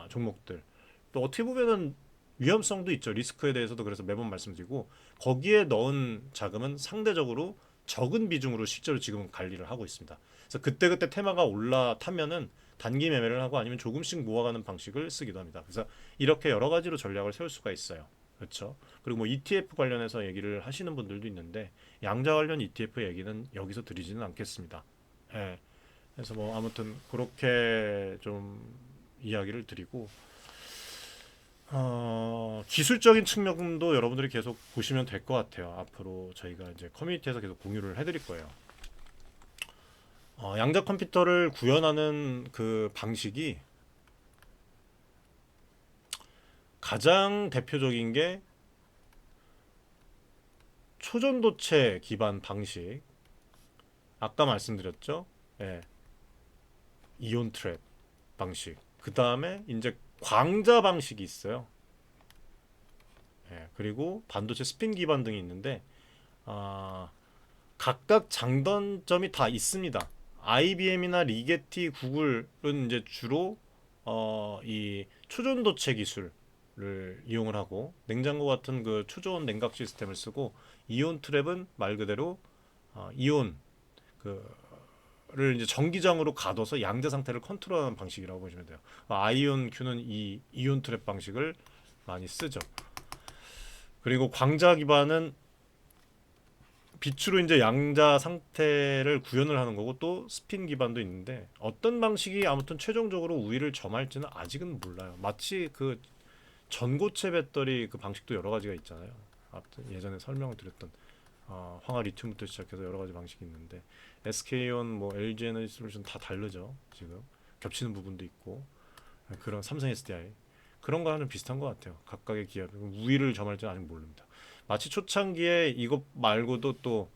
종목들, 또 어떻게 보면은 위험성도 있죠. 리스크에 대해서도 그래서 매번 말씀드리고, 거기에 넣은 자금은 상대적으로 적은 비중으로 실제로 지금 관리를 하고 있습니다. 그래서 그때그때 테마가 올라타면은 단기 매매를 하고 아니면 조금씩 모아가는 방식을 쓰기도 합니다. 그래서 이렇게 여러 가지로 전략을 세울 수가 있어요. 그렇죠. 그리고 뭐 ETF 관련해서 얘기를 하시는 분들도 있는데, 양자 관련 ETF 얘기는 여기서 드리지는 않겠습니다. 예. 그래서 뭐 아무튼 그렇게 좀 이야기를 드리고, 기술적인 측면도 여러분들이 계속 보시면 될 것 같아요. 앞으로 저희가 이제 커뮤니티에서 계속 공유를 해드릴 거예요. 양자 컴퓨터를 구현하는 그 방식이 가장 대표적인 게 초전도체 기반 방식. 아까 말씀드렸죠. 예, 이온 트랩 방식. 그 다음에 이제 광자 방식이 있어요. 예, 그리고 반도체 스핀 기반 등이 있는데 아, 각각 장단점이 다 있습니다. IBM이나 리게티, 구글은 이제 주로 이 초전도체 기술을 이용을 하고, 냉장고 같은 그 초저온 냉각 시스템을 쓰고, 이온 트랩은 말 그대로 이온 그를 이제 전기장으로 가둬서 양자 상태를 컨트롤하는 방식이라고 보시면 돼요. 아이온 큐는 이 이온 트랩 방식을 많이 쓰죠. 그리고 광자 기반은 빛으로 이제 양자 상태를 구현을 하는 거고, 또 스핀 기반도 있는데 어떤 방식이 아무튼 최종적으로 우위를 점할지는 아직은 몰라요. 마치 그 전고체 배터리 그 방식도 여러 가지가 있잖아요. 아무튼 예전에 설명을 드렸던 황화 리튬부터 시작해서 여러 가지 방식이 있는데, SK온 뭐 LG 에너지 솔루션 다 다르죠. 지금 겹치는 부분도 있고, 그런 삼성 SDI 그런 거는 비슷한 것 같아요. 각각의 기업 우위를 점할지는 아직 모릅니다. 마치 초창기에 이것 말고도 또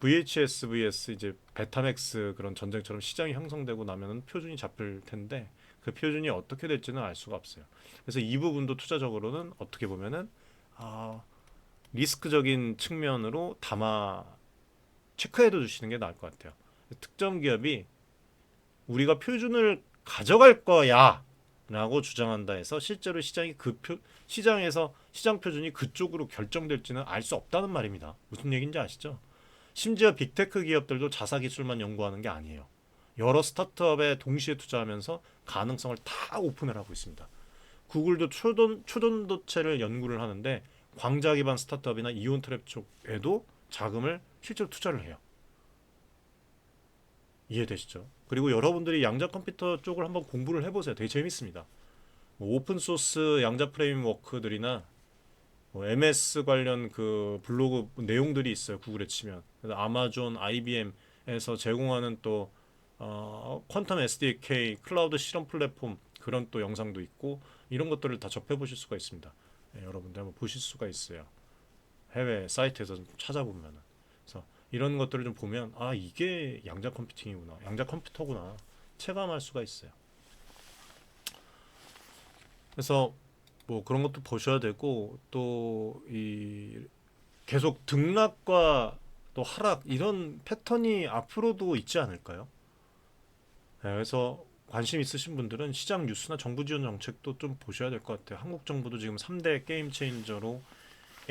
VHS vs 이제 베타맥스 그런 전쟁처럼 시장이 형성되고 나면은 표준이 잡힐 텐데, 그 표준이 어떻게 될지는 알 수가 없어요. 그래서 이 부분도 투자적으로는 어떻게 보면은 리스크적인 측면으로 담아 체크해 두시는 게 나을 것 같아요. 특정 기업이 우리가 표준을 가져갈 거야 라고 주장한다 해서 실제로 시장이 시장에서 시장 표준이 그쪽으로 결정될지는 알 수 없다는 말입니다. 무슨 얘기인지 아시죠? 심지어 빅테크 기업들도 자사 기술만 연구하는 게 아니에요. 여러 스타트업에 동시에 투자하면서 가능성을 다 오픈을 하고 있습니다. 구글도 초전도체를 연구를 하는데 광자 기반 스타트업이나 이온 트랩 쪽에도 자금을 실제로 투자를 해요. 이해되시죠? 그리고 여러분들이 양자 컴퓨터 쪽을 한번 공부를 해보세요. 되게 재밌습니다. 뭐 오픈 소스 양자 프레임워크들이나 뭐 MS 관련 그 블로그 내용들이 있어요. 구글에 치면. 그래서 아마존, IBM에서 제공하는 또 퀀텀 SDK 클라우드 실험 플랫폼 그런 또 영상도 있고, 이런 것들을 다 접해보실 수가 있습니다. 여러분들 한번 보실 수가 있어요. 해외 사이트에서 좀 찾아보면은. 그래서 이런 것들을 좀 보면 이게 양자 컴퓨팅이구나, 양자 컴퓨터구나 체감할 수가 있어요. 그래서 뭐 그런 것도 보셔야 되고, 또 이 계속 등락과 또 하락 이런 패턴이 앞으로도 있지 않을까요? 그래서 관심 있으신 분들은 시장 뉴스나 정부 지원 정책도 좀 보셔야 될 것 같아요. 한국 정부도 지금 3대 게임 체인저로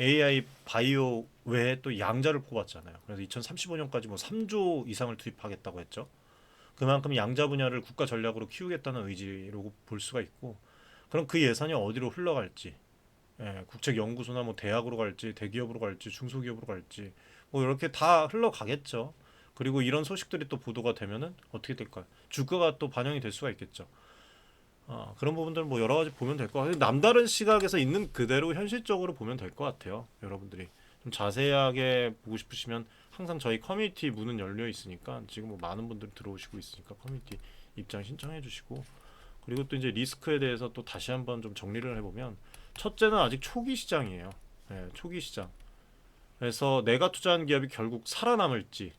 AI 바이오 외에 또 양자를 꼽았잖아요. 그래서 2035년까지 뭐 3조 이상을 투입하겠다고 했죠. 그만큼 양자 분야를 국가 전략으로 키우겠다는 의지로 볼 수가 있고, 그럼 그 예산이 어디로 흘러갈지, 국책 연구소나 뭐 대학으로 갈지, 대기업으로 갈지, 중소기업으로 갈지, 뭐 이렇게 다 흘러가겠죠. 그리고 이런 소식들이 또 보도가 되면은 어떻게 될까요? 주가가 또 반영이 될 수가 있겠죠. 그런 부분들 뭐 여러 가지 보면 될 것 같아요. 남다른 시각에서 있는 그대로 현실적으로 보면 될 것 같아요. 여러분들이 좀 자세하게 보고 싶으시면 항상 저희 커뮤니티 문은 열려 있으니까 지금 뭐 많은 분들이 들어오시고 있으니까 커뮤니티 입장 신청해 주시고, 그리고 또 이제 리스크에 대해서 또 다시 한번 좀 정리를 해보면, 첫째는 아직 초기 시장이에요. 예, 초기 시장. 그래서 내가 투자한 기업이 결국 살아남을지,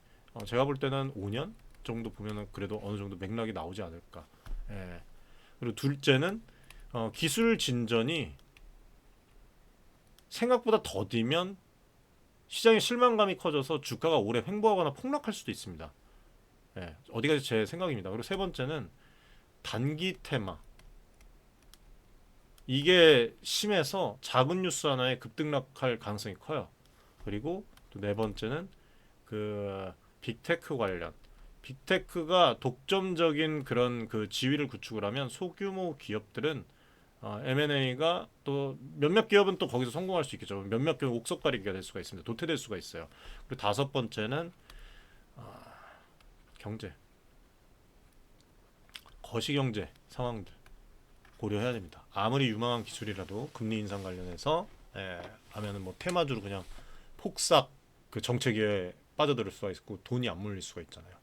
제가 볼 때는 5년 정도 보면은 그래도 어느 정도 맥락이 나오지 않을까. 예. 그리고 둘째는 기술 진전이 생각보다 더디면 시장의 실망감이 커져서 주가가 오래 횡보하거나 폭락할 수도 있습니다. 예, 어디까지 제 생각입니다. 그리고 세 번째는 단기 테마. 이게 심해서 작은 뉴스 하나에 급등락할 가능성이 커요. 그리고 또 네 번째는 그 빅테크 관련. 빅테크가 독점적인 그런 그 지위를 구축을 하면 소규모 기업들은 M&A가 또 몇몇 기업은 또 거기서 성공할 수 있겠죠. 몇몇 기업은 옥석가리기가 될 수가 있습니다. 도태될 수가 있어요. 그리고 다섯 번째는 경제, 거시경제 상황들 고려해야 됩니다. 아무리 유망한 기술이라도 금리 인상 관련해서 하면은 뭐 테마주로 그냥 폭삭 그 정책에 빠져들 수가 있고 돈이 안 몰릴 수가 있잖아요.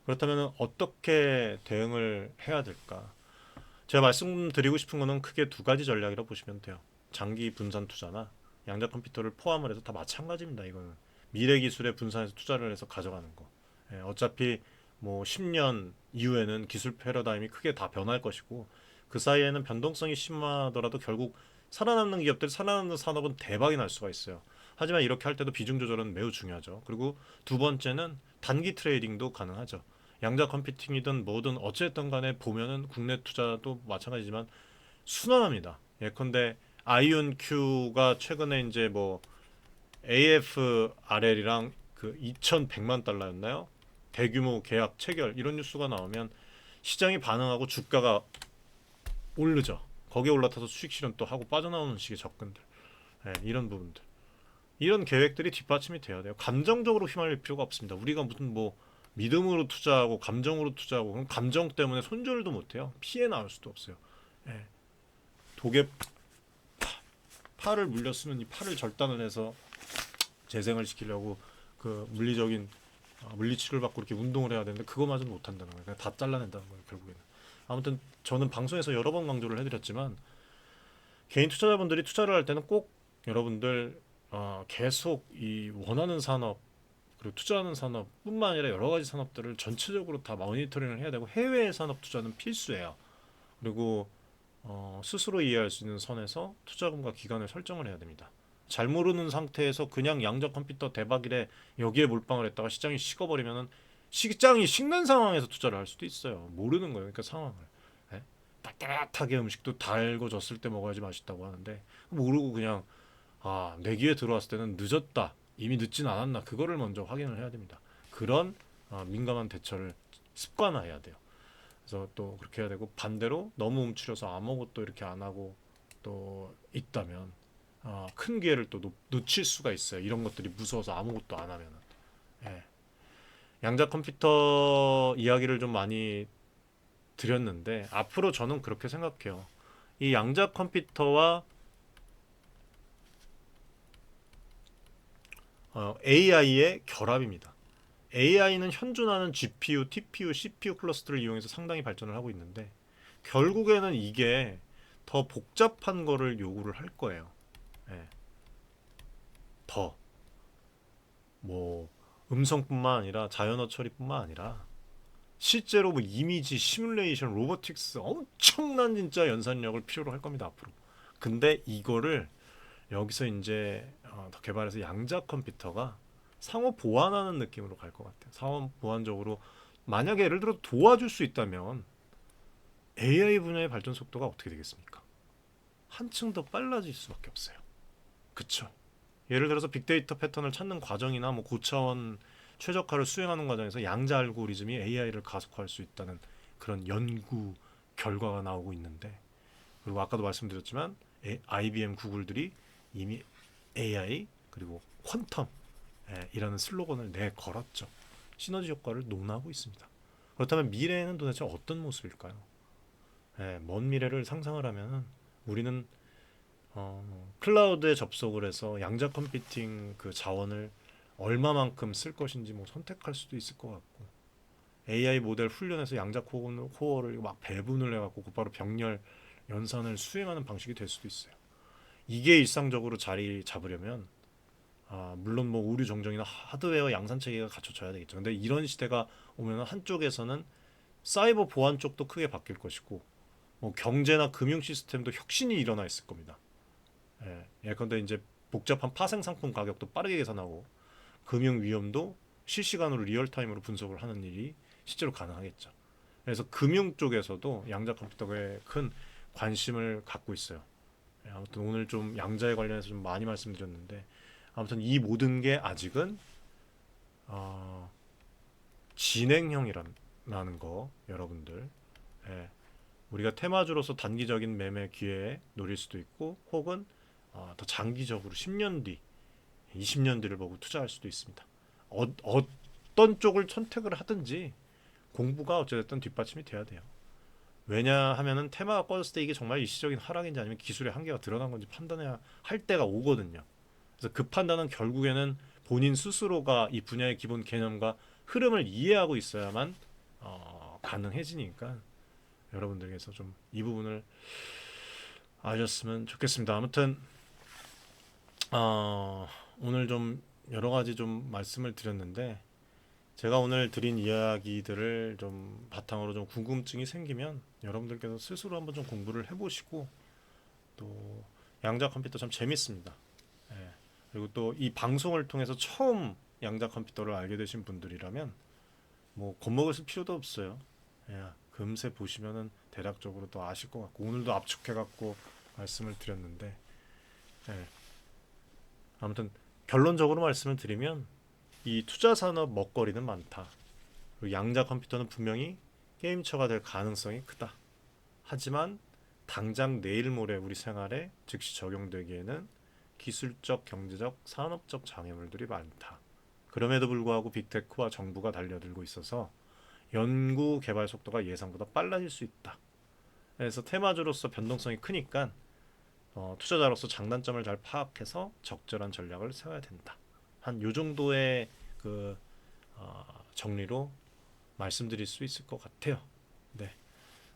그렇다면 어떻게 대응을 해야 될까? 제가 말씀드리고 싶은 거는 크게 두 가지 전략이라고 보시면 돼요. 장기 분산 투자나 양자 컴퓨터를 포함을 해서 다 마찬가지입니다. 이거는 미래 기술에 분산해서 투자를 해서 가져가는 거. 어차피 뭐 10년 이후에는 기술 패러다임이 크게 다 변할 것이고, 그 사이에는 변동성이 심하더라도 결국 살아남는 기업들, 살아남는 산업은 대박이 날 수가 있어요. 하지만 이렇게 할 때도 비중 조절은 매우 중요하죠. 그리고 두 번째는 단기 트레이딩도 가능하죠. 양자 컴퓨팅이든 뭐든 어쨌든 간에 보면은 국내 투자도 마찬가지지만 순환합니다. 예컨대 아이온큐가 최근에 이제 뭐 AFRL이랑 그 2,100만 달러였나요? 대규모 계약 체결 이런 뉴스가 나오면 시장이 반응하고 주가가 오르죠. 거기에 올라타서 수익 실현 또 하고 빠져나오는 식의 접근들. 이런 부분들. 이런 계획들이 뒷받침이 돼야 돼요. 감정적으로 휘말릴 필요가 없습니다. 우리가 무슨 뭐 믿음으로 투자하고 감정으로 투자하고 그럼 감정 때문에 손절도 못해요. 피해 나올 수도 없어요. 예. 독에 팔을 물렸으면 이 팔을 절단을 해서 재생을 시키려고 그 물리적인 물리치료를 받고 이렇게 운동을 해야 되는데 그거마저도 못한다는 거예요. 그냥 다 잘라낸다는 거예요. 결국에는. 아무튼 저는 방송에서 여러 번 강조를 해드렸지만 개인 투자자분들이 투자를 할 때는 꼭 여러분들 계속 이 원하는 산업 그리고 투자하는 산업뿐만 아니라 여러 가지 산업들을 전체적으로 다 모니터링을 해야 되고, 해외 산업 투자는 필수예요. 그리고 스스로 이해할 수 있는 선에서 투자금과 기간을 설정을 해야 됩니다. 잘 모르는 상태에서 그냥 양자 컴퓨터 대박이래 여기에 몰빵을 했다가 시장이 식어버리면은 시장이 식는 상황에서 투자를 할 수도 있어요. 모르는 거예요. 그러니까 상황을. 예? 따뜻하게 음식도 달고 졌을 때 먹어야지 맛있다고 하는데 모르고 그냥 내 귀에 들어왔을 때는 늦었다. 이미 늦진 않았나. 그거를 먼저 확인을 해야 됩니다. 그런 민감한 대처를 습관화해야 돼요. 그래서 또 그렇게 해야 되고, 반대로 너무 움츠려서 아무것도 이렇게 안 하고 또 있다면 큰 기회를 또 놓칠 수가 있어요. 이런 것들이 무서워서 아무것도 안 하면은. 예. 양자 컴퓨터 이야기를 좀 많이 드렸는데 앞으로 저는 그렇게 생각해요. 이 양자 컴퓨터와 AI의 결합입니다. AI는 현존하는 GPU, TPU, CPU 클러스터를 이용해서 상당히 발전을 하고 있는데 결국에는 이게 더 복잡한 거를 요구를 할 거예요. 예. 더 뭐 음성뿐만 아니라 자연어 처리뿐만 아니라 실제로 뭐 이미지, 시뮬레이션, 로보틱스 엄청난 진짜 연산력을 필요로 할 겁니다 앞으로. 근데 이거를 여기서 이제 더 개발해서 양자 컴퓨터가 상호 보완하는 느낌으로 갈 것 같아요. 상호 보완적으로 만약에 예를 들어 도와줄 수 있다면 AI 분야의 발전 속도가 어떻게 되겠습니까? 한층 더 빨라질 수밖에 없어요. 그쵸? 예를 들어서 빅데이터 패턴을 찾는 과정이나 뭐 고차원 최적화를 수행하는 과정에서 양자 알고리즘이 AI를 가속화할 수 있다는 그런 연구 결과가 나오고 있는데, 그리고 아까도 말씀드렸지만 IBM, 구글들이 이미 AI 그리고 퀀텀 이라는 슬로건을 내걸었죠. 시너지 효과를 논하고 있습니다. 그렇다면 미래에는 도대체 어떤 모습일까요? 먼 미래를 상상을 하면 우리는 클라우드에 접속을 해서 양자 컴퓨팅 그 자원을 얼마만큼 쓸 것인지 뭐 선택할 수도 있을 것 같고, AI 모델 훈련해서 양자 코어를 막 배분을 해갖고 곧바로 병렬 연산을 수행하는 방식이 될 수도 있어요. 이게 일상적으로 자리 잡으려면 물론 뭐 우류 정정이나 하드웨어 양산 체계가 갖춰져야 되겠죠. 근데 이런 시대가 오면 한쪽에서는 사이버 보안 쪽도 크게 바뀔 것이고, 뭐 경제나 금융 시스템도 혁신이 일어나 있을 겁니다. 예컨대 이제 복잡한 파생 상품 가격도 빠르게 계산하고 금융 위험도 실시간으로 리얼타임으로 분석을 하는 일이 실제로 가능하겠죠. 그래서 금융 쪽에서도 양자 컴퓨터에 큰 관심을 갖고 있어요. 아무튼 오늘 좀 양자에 관련해서 좀 많이 말씀드렸는데, 아무튼 이 모든 게 아직은 진행형이라는 거 여러분들, 우리가 테마주로서 단기적인 매매 기회에 노릴 수도 있고, 혹은 더 장기적으로 10년 뒤, 20년 뒤를 보고 투자할 수도 있습니다. 어떤 쪽을 선택을 하든지 공부가 어쨌든 뒷받침이 돼야 돼요. 왜냐하면은 테마가 꺼졌을 때 이게 정말 일시적인 하락인지 아니면 기술의 한계가 드러난 건지 판단해야 할 때가 오거든요. 그래서 그 판단은 결국에는 본인 스스로가 이 분야의 기본 개념과 흐름을 이해하고 있어야만 가능해지니까 여러분들께서 좀 이 부분을 아셨으면 좋겠습니다. 아무튼 오늘 좀 여러 가지 좀 말씀을 드렸는데, 제가 오늘 드린 이야기들을 좀 바탕으로 좀 궁금증이 생기면 여러분들께서 스스로 한번 좀 공부를 해보시고, 또 양자 컴퓨터 참 재밌습니다. 그리고 또 이 방송을 통해서 처음 양자 컴퓨터를 알게 되신 분들이라면 뭐 겁먹을 필요도 없어요. 금세 보시면은 대략적으로 또 아실 것 같고, 오늘도 압축해갖고 말씀을 드렸는데, 아무튼 결론적으로 말씀을 드리면 이 투자 산업 먹거리는 많다. 그리고 양자 컴퓨터는 분명히 게임처가 될 가능성이 크다. 하지만 당장 내일 모레 우리 생활에 즉시 적용되기에는 기술적, 경제적, 산업적 장애물들이 많다. 그럼에도 불구하고 빅테크와 정부가 달려들고 있어서 연구 개발 속도가 예상보다 빨라질 수 있다. 그래서 테마주로서 변동성이 크니까 투자자로서 장단점을 잘 파악해서 적절한 전략을 세워야 된다. 한 요 정도의 그 정리로 말씀드릴 수 있을 것 같아요. 네.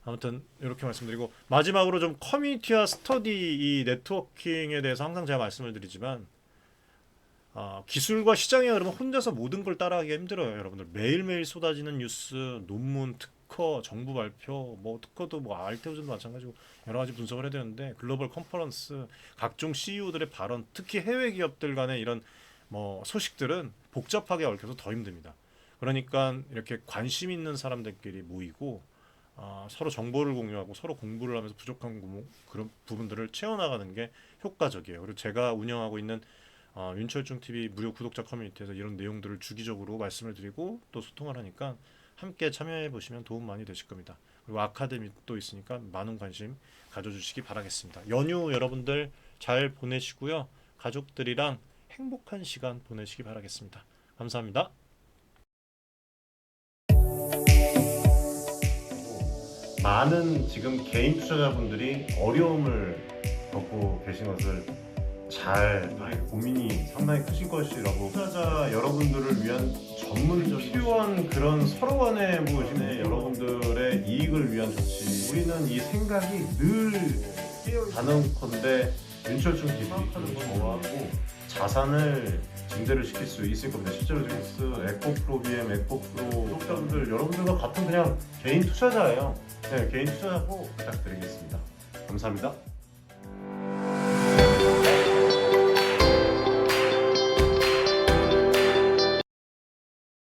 아무튼 이렇게 말씀드리고, 마지막으로 좀 커뮤니티와 스터디, 이 네트워킹에 대해서 항상 제가 말씀을 드리지만, 기술과 시장의 흐름은 혼자서 모든 걸 따라하기가 힘들어요. 여러분들 매일매일 쏟아지는 뉴스, 논문, 특허, 정부 발표, 뭐 특허도 뭐 알테오전도 마찬가지고 여러 가지 분석을 해야 되는데, 글로벌 컨퍼런스, 각종 CEO들의 발언, 특히 해외 기업들 간의 이런 뭐 소식들은 복잡하게 얽혀서 더 힘듭니다. 그러니까 이렇게 관심 있는 사람들끼리 모이고 서로 정보를 공유하고 서로 공부를 하면서 부족한 그런 부분들을 채워나가는 게 효과적이에요. 그리고 제가 운영하고 있는 윤철중 TV 무료 구독자 커뮤니티에서 이런 내용들을 주기적으로 말씀을 드리고 또 소통을 하니까 함께 참여해 보시면 도움 많이 되실 겁니다. 그리고 아카데미 또 있으니까 많은 관심 가져주시기 바라겠습니다. 연휴 여러분들 잘 보내시고요. 가족들이랑 행복한 시간 보내시기 바라겠습니다. 감사합니다. 많은 지금 개인 투자자분들이 어려움을 겪고 계신 것을 잘 고민이 상당히 크실 것이라고, 투자자 여러분들을 위한 전문적인 필요한 그런 서로 간의 무엇이네 여러분들의 이익을 위한 조치, 우리는 이 생각이 늘 단언컨대 윤철중 TV는 저하고 자산을 증대를 시킬 수 있을 겁니다. 실제로 지금 에코프로 BM, 에코프로 구독자분들 여러분들과 같은 그냥 개인 투자자예요. 개인 투자자고 부탁드리겠습니다. 감사합니다.